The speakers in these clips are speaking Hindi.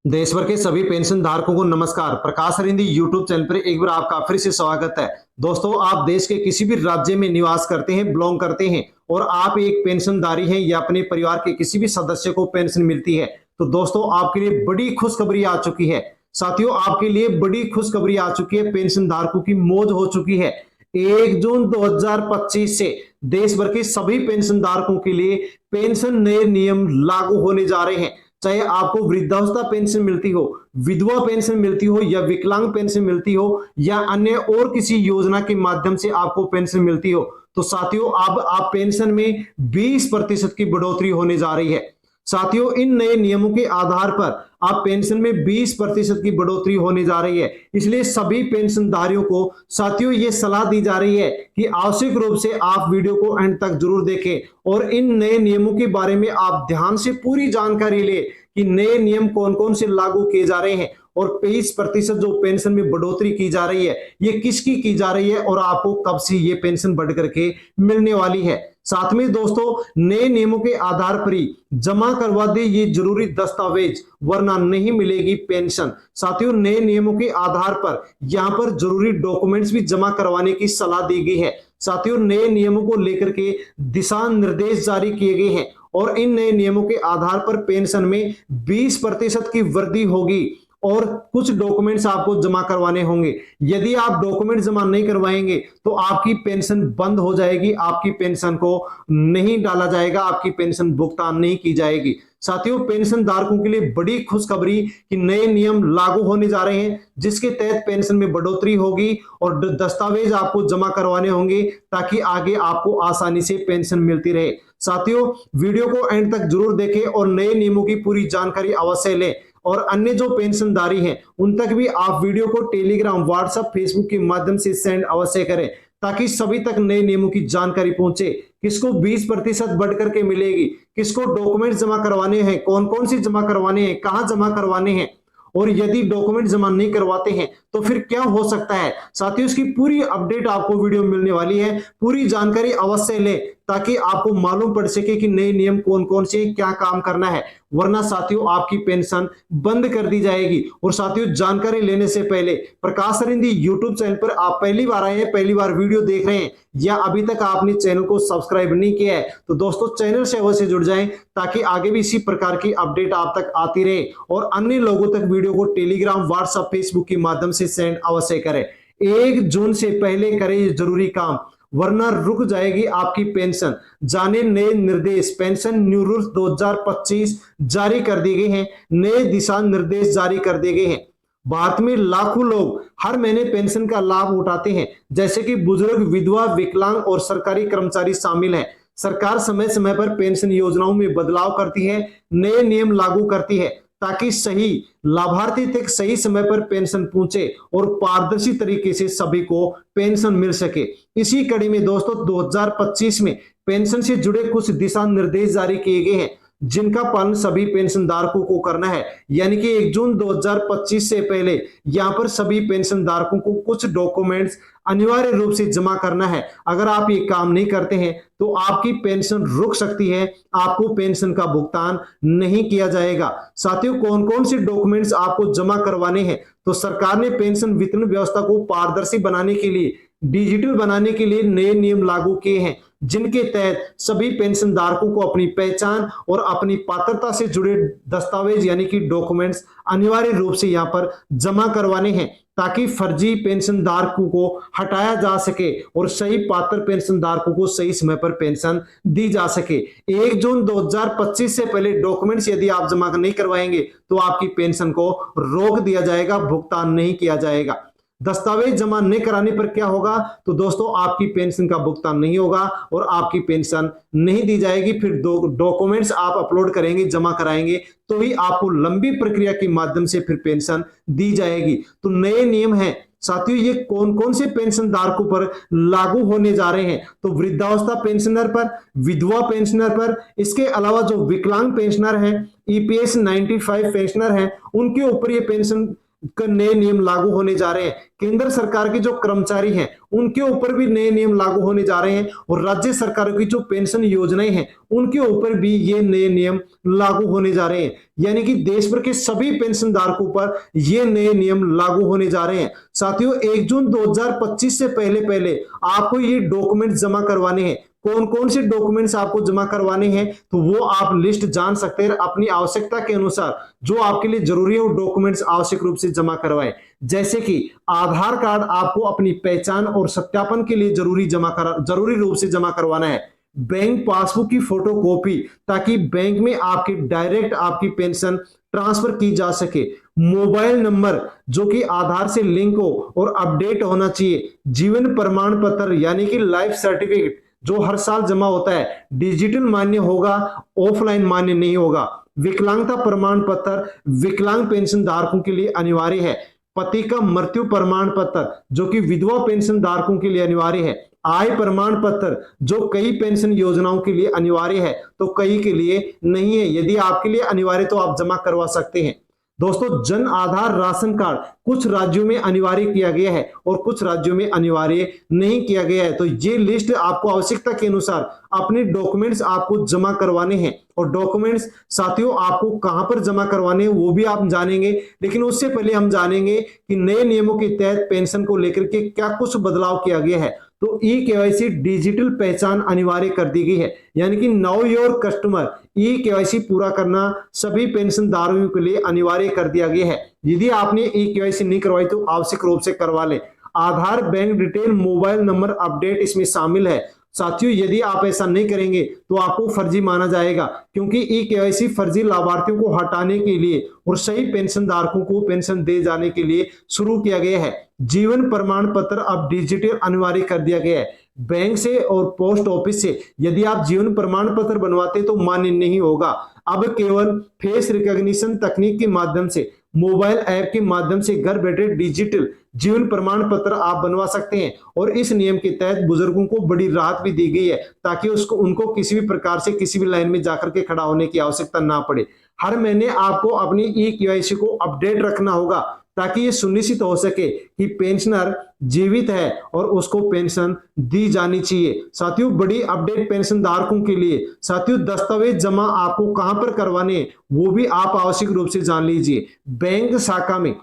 देश भर के सभी पेंशन धारकों को नमस्कार। प्रकाश अरिंदी यूट्यूब चैनल पर एक बार आपका फिर से स्वागत है। दोस्तों, आप देश के किसी भी राज्य में निवास करते हैं, बिलोंग करते हैं और आप एक पेंशनधारी हैं या अपने परिवार के किसी भी सदस्य को पेंशन मिलती है, तो दोस्तों आपके लिए बड़ी खुशखबरी आ चुकी है। साथियों, आपके लिए बड़ी खुशखबरी आ चुकी है। पेंशन धारकों की मौज हो चुकी है। 1 जून 2025 से देश भर के सभी पेंशन धारकों के लिए पेंशन नए नियम लागू होने जा रहे हैं। चाहे आपको वृद्धावस्था पेंशन मिलती हो, विधवा पेंशन मिलती हो या विकलांग पेंशन मिलती हो या अन्य और किसी योजना के माध्यम से आपको पेंशन मिलती हो, तो साथियों अब आप पेंशन में 20% की बढ़ोतरी होने जा रही है। साथियों, इन नए नियमों के आधार पर आप पेंशन में 20% की बढ़ोतरी होने जा रही है। इसलिए सभी पेंशनधारियों को साथियों ये सलाह दी जा रही है कि आवश्यक रूप से आप वीडियो को एंड तक जरूर देखें और इन नए नियमों के बारे में आप ध्यान से पूरी जानकारी ले कि नए नियम कौन कौन से लागू किए जा रहे हैं और 20% जो पेंशन में बढ़ोतरी की जा रही है ये किसकी की जा रही है और आपको कब से ये पेंशन बढ़ करके मिलने वाली है। साथ में दोस्तों, नए नियमों के आधार पर ही जमा करवा दे ये जरूरी दस्तावेज, वरना नहीं मिलेगी पेंशन। साथियों, नए नियमों के आधार पर यहां पर जरूरी डॉक्यूमेंट्स भी जमा करवाने की सलाह दी गई है। साथियों, नए नियमों को लेकर के दिशा निर्देश जारी किए गए हैं और इन नए नियमों के आधार पर पेंशन में 20% की वृद्धि होगी और कुछ डॉक्यूमेंट्स आपको जमा करवाने होंगे। यदि आप डॉक्यूमेंट जमा नहीं करवाएंगे तो आपकी पेंशन बंद हो जाएगी, आपकी पेंशन को नहीं डाला जाएगा, आपकी पेंशन भुगतान नहीं की जाएगी। साथियों, पेंशन धारकों के लिए बड़ी खुशखबरी कि नए नियम लागू होने जा रहे हैं जिसके तहत पेंशन में बढ़ोतरी होगी और दस्तावेज आपको जमा करवाने होंगे ताकि आगे आपको आसानी से पेंशन मिलती रहे। साथियों, वीडियो को एंड तक जरूर देखें और नए नियमों की पूरी जानकारी अवश्य लें और अन्य जो पेंशनधारी हैं उन तक भी आप वीडियो को टेलीग्राम, व्हाट्सएप, फेसबुक के माध्यम से सेंड अवश्य करें ताकि सभी तक नए नियमों की जानकारी पहुंचे। किसको 20% बढ़ करके मिलेगी, किसको डॉक्यूमेंट जमा करवाने हैं, कौन कौन से जमा करवाने हैं, कहां जमा करवाने हैं और यदि डॉक्यूमेंट जमा नहीं करवाते हैं तो फिर क्या हो सकता है। साथियों, इसकी पूरी अपडेट आपको वीडियो में मिलने वाली है। पूरी जानकारी अवश्य लें ताकि आपको मालूम पड़ सके कि नए नियम कौन कौन से, क्या काम करना है, वरना साथियों आपकी पेंशन बंद कर दी जाएगी। और साथियों, जानकारी लेने से पहले प्रकाश अरिंदी यूट्यूब चैनल पर आप पहली बार आए हैं, पहली बार वीडियो देख रहे हैं या अभी तक आपने चैनल को सब्सक्राइब नहीं किया है तो दोस्तों चैनल से अवश्य जुड़ जाएं ताकि आगे भी इसी प्रकार की अपडेट आप तक आती रहे और अन्य लोगों तक वीडियो को टेलीग्राम, व्हाट्सएप, फेसबुक के माध्यम से सेंड अवश्य करें। 1 जून से पहले करें ये जरूरी काम, वरना रुक जाएगी आपकी पेंशन। जाने नए निर्देश, पेंशन न्यू रूल्स 2025 जारी कर दिए गए हैं, नए दिशा निर्देश जारी कर दिए गए हैं। भारत में लाखों लोग हर महीने पेंशन का लाभ उठाते हैं, जैसे कि बुजुर्ग, विधवा, विकलांग और सरकारी कर्मचारी शामिल हैं। सरकार समय समय पर पेंशन योजनाओं में बदलाव करती है, नए नियम लागू करती है ताकि सही लाभार्थी तक सही समय पर पेंशन पहुंचे और पारदर्शी तरीके से सभी को पेंशन मिल सके। इसी कड़ी में दोस्तों 2025 में पेंशन से जुड़े कुछ दिशा निर्देश जारी किए गए हैं जिनका पालन सभी पेंशन धारकों को करना है। यानी कि 1 जून 2025 से पहले यहां पर सभी पेंशन धारकों को कुछ डॉक्यूमेंट्स अनिवार्य रूप से जमा करना है। अगर आप ये काम नहीं करते हैं तो आपकी पेंशन रुक सकती है, आपको पेंशन का भुगतान नहीं किया जाएगा। साथियों, कौन कौन से डॉक्यूमेंट्स आपको जमा करवाने हैं, तो सरकार ने पेंशन वितरण व्यवस्था को पारदर्शी बनाने के लिए, डिजिटल बनाने के लिए नए नियम लागू किए हैं जिनके तहत सभी पेंशन धारकों को अपनी पहचान और अपनी पात्रता से जुड़े दस्तावेज यानी कि डॉक्यूमेंट्स अनिवार्य रूप से यहां पर जमा करवाने हैं ताकि फर्जी पेंशन धारकों को हटाया जा सके और सही पात्र पेंशन धारकों को सही समय पर पेंशन दी जा सके। 1 जून 2025 से पहले डॉक्यूमेंट्स यदि आप जमा नहीं करवाएंगे तो आपकी पेंशन को रोक दिया जाएगा, भुगतान नहीं किया जाएगा। दस्तावेज जमा नहीं कराने पर क्या होगा, तो दोस्तों आपकी पेंशन का भुगतान नहीं होगा और आपकी पेंशन नहीं दी जाएगी। फिर डॉक्यूमेंट्स आप अपलोड करेंगे, जमा कराएंगे तो ही आपको लंबी प्रक्रिया के माध्यम से फिर पेंशन दी जाएगी। तो नए नियम हैं साथियों, ये कौन कौन से पेंशन धारकों पर लागू होने जा रहे हैं, तो वृद्धावस्था पेंशनर पर, विधवा पेंशनर पर, इसके अलावा जो विकलांग पेंशनर हैं, EPS 95 पेंशनर हैं, उनके ऊपर ये पेंशन का नए नियम लागू होने जा रहे हैं। केंद्र सरकार के जो कर्मचारी हैं उनके ऊपर भी नए नियम लागू होने जा रहे हैं और राज्य सरकारों की जो पेंशन योजनाएं हैं उनके ऊपर भी ये नए नियम लागू होने जा रहे हैं। यानी कि देश भर के सभी पेंशन धारकों पर ये नए नियम लागू होने जा रहे हैं। साथियों 1 जून 2025 से पहले पहले आपको ये डॉक्यूमेंट जमा करवाने हैं। कौन कौन से डॉक्यूमेंट्स आपको जमा करवाने हैं तो वो आप लिस्ट जान सकते हैं। अपनी आवश्यकता के अनुसार जो आपके लिए जरूरी है वो डॉक्यूमेंट्स आवश्यक रूप से जमा करवाएं। जैसे कि आधार कार्ड आपको अपनी पहचान और सत्यापन के लिए जरूरी रूप से जमा करवाना है। बैंक पासबुक की फोटो कॉपी ताकि बैंक में आपकी डायरेक्ट आपकी पेंशन ट्रांसफर की जा सके। मोबाइल नंबर जो कि आधार से लिंक हो और अपडेट होना चाहिए। जीवन प्रमाण पत्र यानी कि लाइफ सर्टिफिकेट जो हर साल जमा होता है, डिजिटल मान्य होगा, ऑफलाइन मान्य नहीं होगा। विकलांगता प्रमाण पत्र विकलांग पेंशन धारकों के लिए अनिवार्य है। पति का मृत्यु प्रमाण पत्र जो कि विधवा पेंशन धारकों के लिए अनिवार्य है। आय प्रमाण पत्र जो कई पेंशन योजनाओं के लिए अनिवार्य है तो कई के लिए नहीं है। यदि आपके लिए अनिवार्य तो आप जमा करवा सकते हैं। दोस्तों जन आधार राशन कार्ड कुछ राज्यों में अनिवार्य किया गया है और कुछ राज्यों में अनिवार्य नहीं किया गया है। तो ये लिस्ट आपको आवश्यकता के अनुसार अपने डॉक्यूमेंट्स आपको जमा करवाने हैं। और डॉक्यूमेंट्स साथियों आपको कहां पर जमा करवाने हैं वो भी आप जानेंगे, लेकिन उससे पहले हम जानेंगे कि नए नियमों के तहत पेंशन को लेकर के क्या कुछ बदलाव किया गया है। तो ई-केवाईसी डिजिटल पहचान अनिवार्य कर दी गई है। यानी कि नाउ योर कस्टमर ई-केवाईसी पूरा करना सभी पेंशनधारकों के लिए अनिवार्य कर दिया गया है। यदि आपने ई-केवाईसी नहीं करवाई तो आवश्यक रूप से करवा लें। Aadhaar, bank detail, mobile number update इसमें शामिल है। साथियों यदि आप ऐसा नहीं करेंगे तो आपको फर्जी माना जाएगा, क्योंकि ई-केवाईसी फर्जी लाभार्थियों को हटाने के लिए और सही पेंशन धारकों को पेंशन दे जाने के लिए शुरू किया गया है। जीवन प्रमाण पत्र अब डिजिटल अनिवार्य कर दिया गया है। बैंक से और पोस्ट ऑफिस से यदि आप जीवन प्रमाण पत्र बनवाते तो मान्य नहीं होगा। अब केवल फेस रिकॉग्निशन तकनीक के माध्यम से, मोबाइल ऐप के माध्यम से घर बैठे डिजिटल जीवन प्रमाण पत्र आप बनवा सकते हैं। और इस नियम के तहत बुजुर्गों को बड़ी राहत भी दी गई है ताकि उनको किसी भी प्रकार से किसी भी लाइन में जाकर के खड़ा होने की आवश्यकता ना पड़े। हर महीने आपको अपनी ई-केवाईसी को अपडेट रखना होगा ताकि ये सुनिश्चित हो सके कि पेंशनर जीवित है और उसको पेंशन दी जानी चाहिए। साथियों बड़ी अपडेट पेंशन धारकों के लिए साथियों दस्तावेज जमा आपको कहां पर करवाने हैं वो भी आप आवश्यक रूप से जान लीजिए। बैंक शाखा में,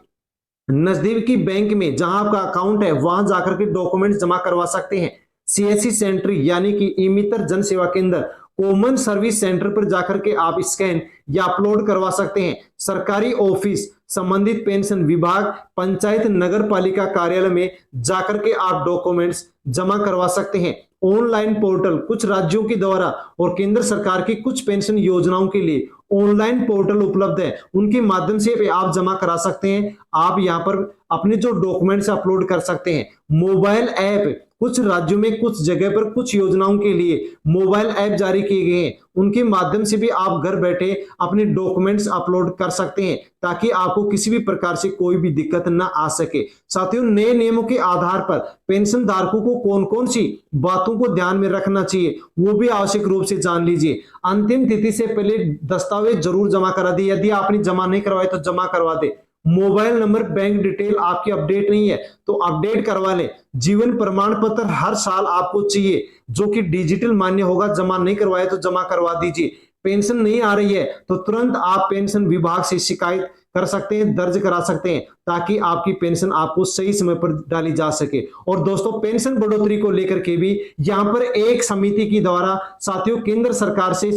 नजदीकी बैंक में जहां आपका अकाउंट है वहां जाकर के डॉक्यूमेंट जमा करवा सकते हैं। सीएससी सेंटर यानी कि ई मित्र जन सेवा केंद्र, कॉमन सर्विस सेंटर पर जाकर के आप स्कैन या अपलोड करवा सकते हैं। सरकारी ऑफिस, संबंधित पेंशन विभाग, पंचायत, नगर पालिका कार्यालय में जाकर के आप डॉक्यूमेंट्स जमा करवा सकते हैं। ऑनलाइन पोर्टल कुछ राज्यों के द्वारा और केंद्र सरकार की कुछ पेंशन योजनाओं के लिए ऑनलाइन पोर्टल उपलब्ध है, उनके माध्यम से आप जमा करा सकते हैं। आप यहां पर अपने जो डॉक्यूमेंट्स अपलोड कर सकते हैं। मोबाइल ऐप कुछ राज्यों में कुछ जगह पर कुछ योजनाओं के लिए मोबाइल ऐप जारी किए गए हैं, उनके माध्यम से भी आप घर बैठे अपने डॉक्यूमेंट्स अपलोड कर सकते हैं ताकि आपको किसी भी प्रकार से कोई भी दिक्कत ना आ सके। साथियों नए नियमों के आधार पर पेंशन धारकों को कौन कौन सी बातों को ध्यान में रखना चाहिए वो भी आवश्यक रूप से जान लीजिए। अंतिम तिथि से पहले दस्तावेज जरूर जमा करा दे। यदि आपने जमा नहीं करवाए तो जमा करवा दे। मोबाइल नंबर, बैंक डिटेल आपकी अपडेट नहीं है तो अपडेट करवा लें। जीवन प्रमाण पत्र हर साल आपको चाहिए जो कि डिजिटल मान्य होगा। जमा नहीं करवाया तो जमा करवा दीजिए। पेंशन नहीं आ रही है तो तुरंत आप पेंशन विभाग से शिकायत कर सकते हैं, दर्ज करा सकते हैं ताकि आपकी पेंशन आपको सही समय पर डाली जा सके। और दोस्तों पेंशन बढ़ोतरी को लेकर के भी यहां पर एक समिति के द्वारा साथियों केंद्र सरकार से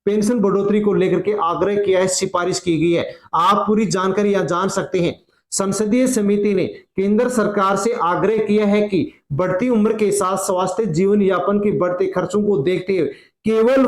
पेंशन बढ़ोतरी को लेकर के आग्रह किया है, सिफारिश की गई है। आप पूरी जानकारी यहां जान सकते हैं। संसदीय समिति ने केंद्र सरकार से आग्रह किया है कि बढ़ती उम्र के साथ स्वास्थ्य जीवन यापन के बढ़ते खर्चों को देखते हुए केवल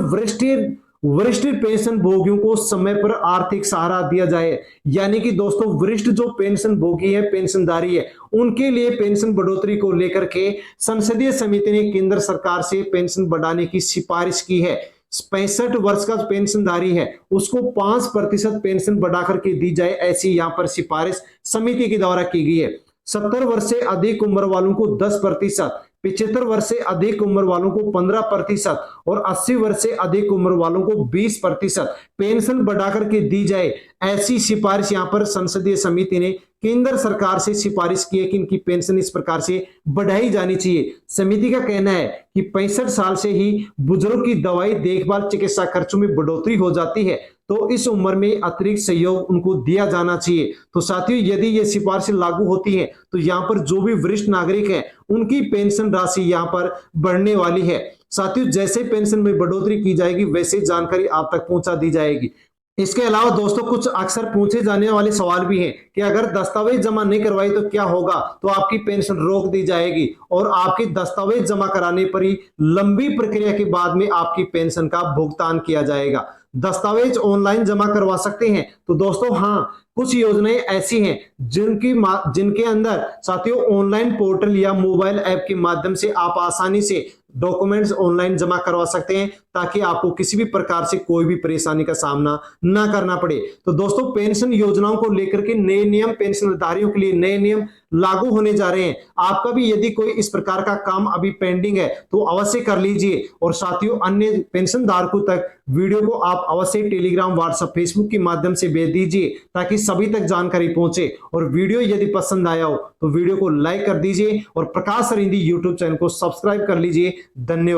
वरिष्ठ पेंशन भोगियों को समय पर आर्थिक सहारा दिया जाए। यानी कि दोस्तों वरिष्ठ जो पेंशन भोगी है, पेंशनधारी है, उनके लिए पेंशन बढ़ोतरी को लेकर के संसदीय समिति ने केंद्र सरकार से पेंशन बढ़ाने की सिफारिश की है। 65 वर्ष का पेंशनधारी है उसको 5% पेंशन बढ़ा करके दी जाए, ऐसी यहां पर सिफारिश समिति के द्वारा की गई है। 70 वर्ष से अधिक उम्र वालों को 10%, 75 वर्ष से अधिक उम्र वालों को 15% और 80 वर्ष से अधिक उम्र वालों को 20% पेंशन बढ़ाकर के दी जाए, ऐसी सिफारिश यहां पर संसदीय समिति ने केंद्र सरकार से सिफारिश की है कि इनकी पेंशन इस प्रकार से बढ़ाई जानी चाहिए। समिति का कहना है कि 65 साल से ही बुजुर्ग की दवाई देखभाल चिकित्सा खर्चों में बढ़ोतरी हो जाती है, तो इस उम्र में अतिरिक्त सहयोग उनको दिया जाना चाहिए। तो साथियों, यदि ये सिफारिश लागू होती है तो यहाँ पर जो भी वरिष्ठ नागरिक हैं उनकी पेंशन राशि यहाँ पर बढ़ने वाली है। साथियों, जैसे पेंशन में बढ़ोतरी की जाएगी वैसे जानकारी आप तक पहुंचा दी जाएगी। इसके अलावा दोस्तों, कुछ अक्सर पूछे जाने वाले सवाल भी हैं कि अगर दस्तावेज जमा नहीं करवाई तो क्या होगा, तो आपकी पेंशन रोक दी जाएगी और आपके दस्तावेज जमा कराने पर ही लंबी प्रक्रिया के बाद में आपकी पेंशन का भुगतान किया जाएगा। दस्तावेज ऑनलाइन जमा करवा सकते हैं तो दोस्तों हाँ, कुछ योजनाएं ऐसी हैं जिनके अंदर साथियों ऑनलाइन पोर्टल या मोबाइल ऐप के माध्यम से आप आसानी से डॉक्यूमेंट्स ऑनलाइन जमा करवा सकते हैं, ताकि आपको किसी भी प्रकार से कोई भी परेशानी का सामना ना करना पड़े। तो दोस्तों, पेंशन योजनाओं को लेकर के नए नियम, पेंशनधारियों के लिए नए नियम लागू होने जा रहे हैं। आपका भी यदि कोई इस प्रकार का काम अभी पेंडिंग है तो अवश्य कर लीजिए। और साथियों, अन्य पेंशन धारकों तक वीडियो को आप अवश्य टेलीग्राम, व्हाट्सएप, फेसबुक के माध्यम से भेज दीजिए ताकि सभी तक जानकारी पहुंचे। और वीडियो यदि पसंद आया हो तो वीडियो को लाइक कर दीजिए और प्रकाश सरिंदी यूट्यूब चैनल को सब्सक्राइब कर लीजिए। धन्यवाद।